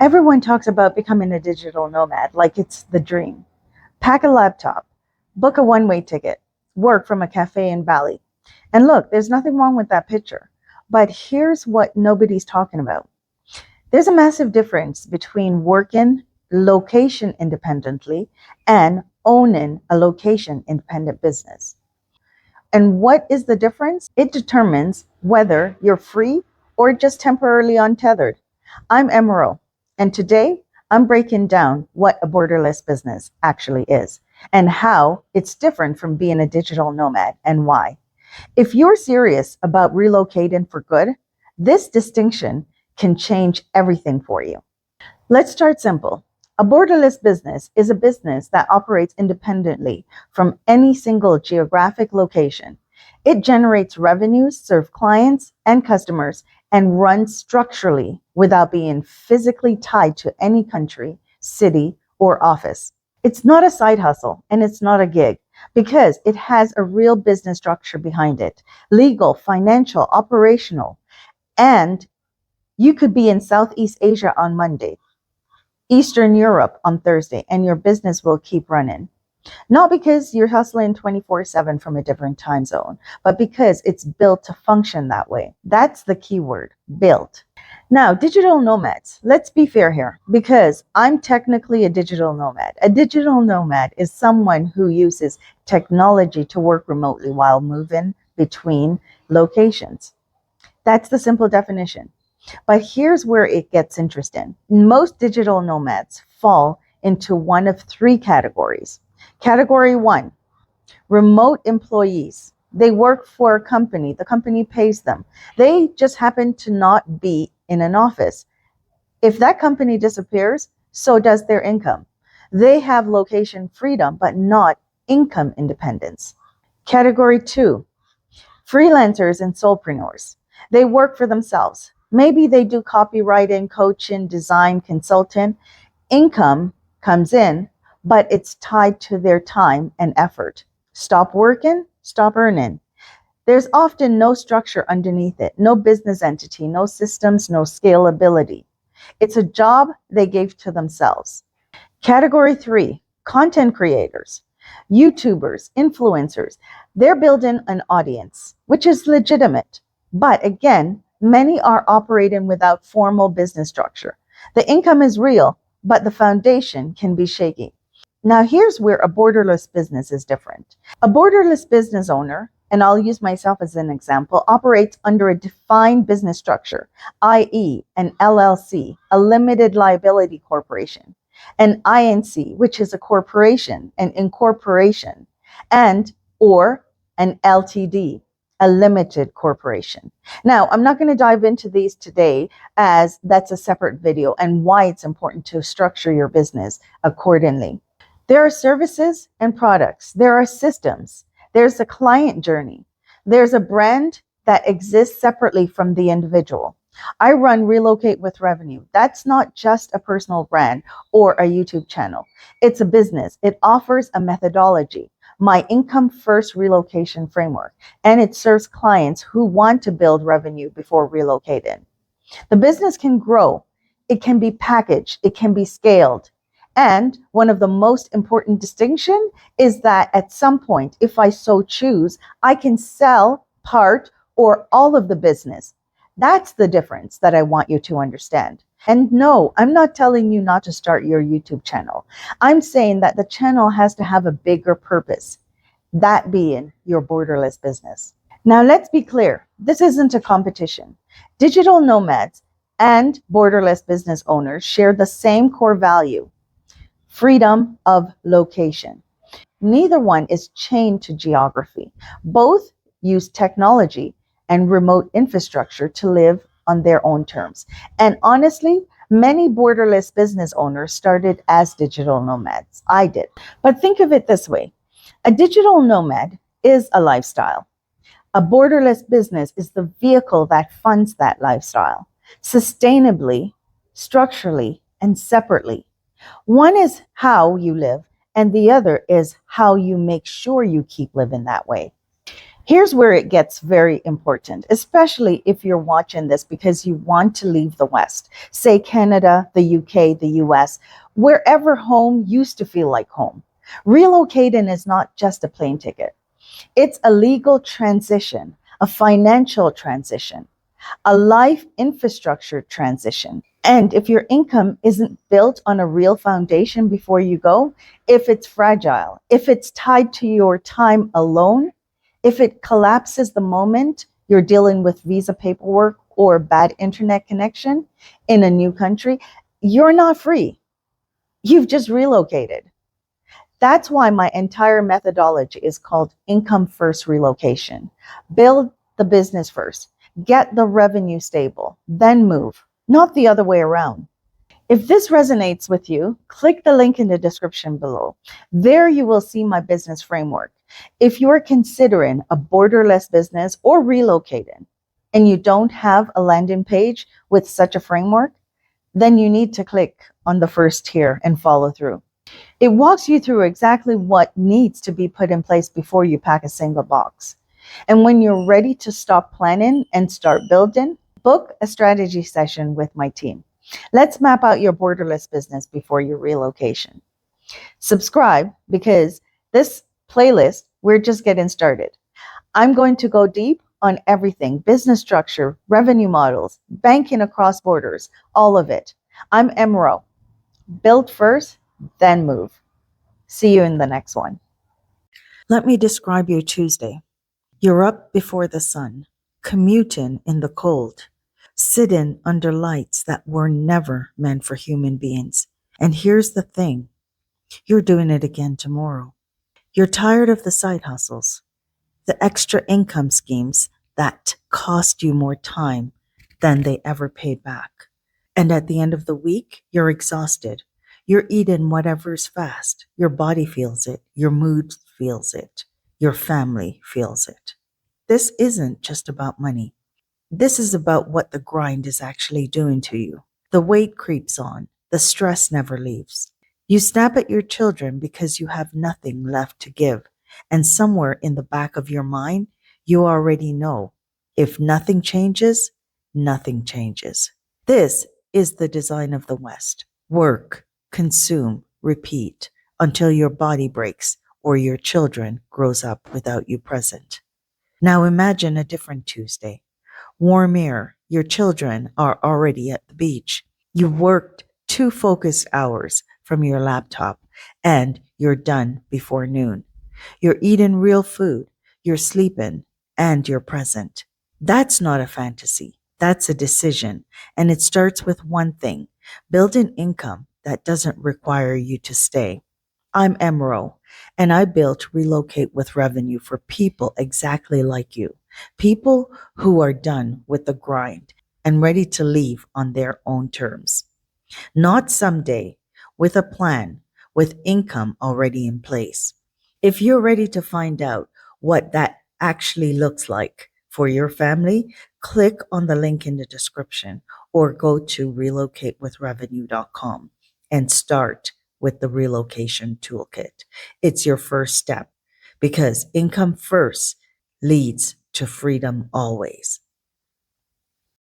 Everyone talks about becoming a digital nomad like it's the dream. Pack a laptop, book a one-way ticket, work from a cafe in Bali. And look, there's nothing wrong with that picture. But here's what nobody's talking about. There's a massive difference between working location independently and owning a location independent business. And what is the difference? It determines whether you're free or just temporarily untethered. I'm Emerald, and today I'm breaking down what a borderless business actually is and how it's different from being a digital nomad and why. If you're serious about relocating for good, this distinction can change everything for you. Let's start simple. A borderless business is a business that operates independently from any single geographic location. It generates revenues, serves clients and customers, and runs structurally without being physically tied to any country, city, or office. It's not a side hustle and it's not a gig because it has a real business structure behind it, legal, financial, operational, and you could be in Southeast Asia on Monday, Eastern Europe on Thursday, and your business will keep running. Not because you're hustling 24/7 from a different time zone, but because it's built to function that way. That's the key word, built. Now, digital nomads, let's be fair here, because I'm technically a digital nomad. A digital nomad is someone who uses technology to work remotely while moving between locations. That's the simple definition. But here's where it gets interesting. Most digital nomads fall into one of three categories. Category one, remote employees. They work for a company. The company pays them. They just happen to not be in an office. If that company disappears, so does their income. They have location freedom, but not income independence. Category two, freelancers and solopreneurs. They work for themselves. Maybe they do copywriting, coaching, design, consulting. Income comes in, but it's tied to their time and effort. Stop working, stop earning. There's often no structure underneath it, no business entity, no systems, no scalability. It's a job they gave to themselves. Category three, content creators, YouTubers, influencers. They're building an audience, which is legitimate. But again, many are operating without formal business structure. The income is real, but the foundation can be shaky. Now, here's where a borderless business is different. A borderless business owner, and I'll use myself as an example, operates under a defined business structure, i.e., an LLC, a limited liability corporation, an INC, which is a corporation, an incorporation, and or an LTD, a limited corporation. Now, I'm not going to dive into these today as that's a separate video and why it's important to structure your business accordingly. There are services and products. There are systems. There's a client journey. There's a brand that exists separately from the individual. I run Relocate with Revenue. That's not just a personal brand or a YouTube channel. It's a business. It offers a methodology, my Income-First Relocation framework, and it serves clients who want to build revenue before relocating. The business can grow. It can be packaged. It can be scaled. And one of the most important distinction is that at some point, if I so choose, I can sell part or all of the business. That's the difference that I want you to understand. And no, I'm not telling you not to start your YouTube channel. I'm saying that the channel has to have a bigger purpose, that being your borderless business. Now, let's be clear. This isn't a competition. Digital nomads and borderless business owners share the same core value, freedom of location. Neither one is chained to geography. Both use technology and remote infrastructure to live on their own terms. And honestly, many borderless business owners started as digital nomads. I did. But think of it this way. A digital nomad is a lifestyle. A borderless business is the vehicle that funds that lifestyle, sustainably, structurally, and separately. One is how you live, and the other is how you make sure you keep living that way. Here's where it gets very important, especially if you're watching this because you want to leave the West, say Canada, the UK, the US, wherever home used to feel like home. Relocating is not just a plane ticket. It's a legal transition, a financial transition, a life infrastructure transition. And if your income isn't built on a real foundation before you go, if it's fragile, if it's tied to your time alone, if it collapses the moment you're dealing with visa paperwork or bad internet connection in a new country, you're not free. You've just relocated. That's why my entire methodology is called Income-First Relocation. Build the business first, get the revenue stable, then move, not the other way around. If this resonates with you, click the link in the description below. There you will see my business framework. If you're considering a borderless business or relocating and you don't have a landing page with such a framework, then you need to click on the first tier and follow through. It walks you through exactly what needs to be put in place before you pack a single box. And when you're ready to stop planning and start building, book a strategy session with my team. Let's map out your borderless business before your relocation. Subscribe because this playlist, we're just getting started. I'm going to go deep on everything: business structure, revenue models, banking across borders, all of it. I'm Emro. Build first, then move. See you in the next one. Let me describe your Tuesday. You're up before the sun, commuting in the cold, sitting under lights that were never meant for human beings. And here's the thing, you're doing it again tomorrow. You're tired of the side hustles, the extra income schemes that cost you more time than they ever paid back. And at the end of the week, you're exhausted. You're eating whatever's fast. Your body feels it. Your mood feels it. Your family feels it. This isn't just about money. This is about what the grind is actually doing to you. The weight creeps on. The stress never leaves. You snap at your children because you have nothing left to give. And somewhere in the back of your mind, you already know if nothing changes, nothing changes. This is the design of the West. Work, consume, repeat until your body breaks or your children grows up without you present. Now imagine a different Tuesday. Warm air, your children are already at the beach. You worked 2 focused hours from your laptop and you're done before noon. You're eating real food, you're sleeping, and you're present. That's not a fantasy. That's a decision. And it starts with one thing: build an income that doesn't require you to stay. I'm Emro, and I built Relocate with Revenue for people exactly like you. People who are done with the grind and ready to leave on their own terms. Not someday, with a plan, with income already in place. If you're ready to find out what that actually looks like for your family, click on the link in the description or go to relocatewithrevenue.com and start with the relocation toolkit. It's your first step because income first leads to freedom always.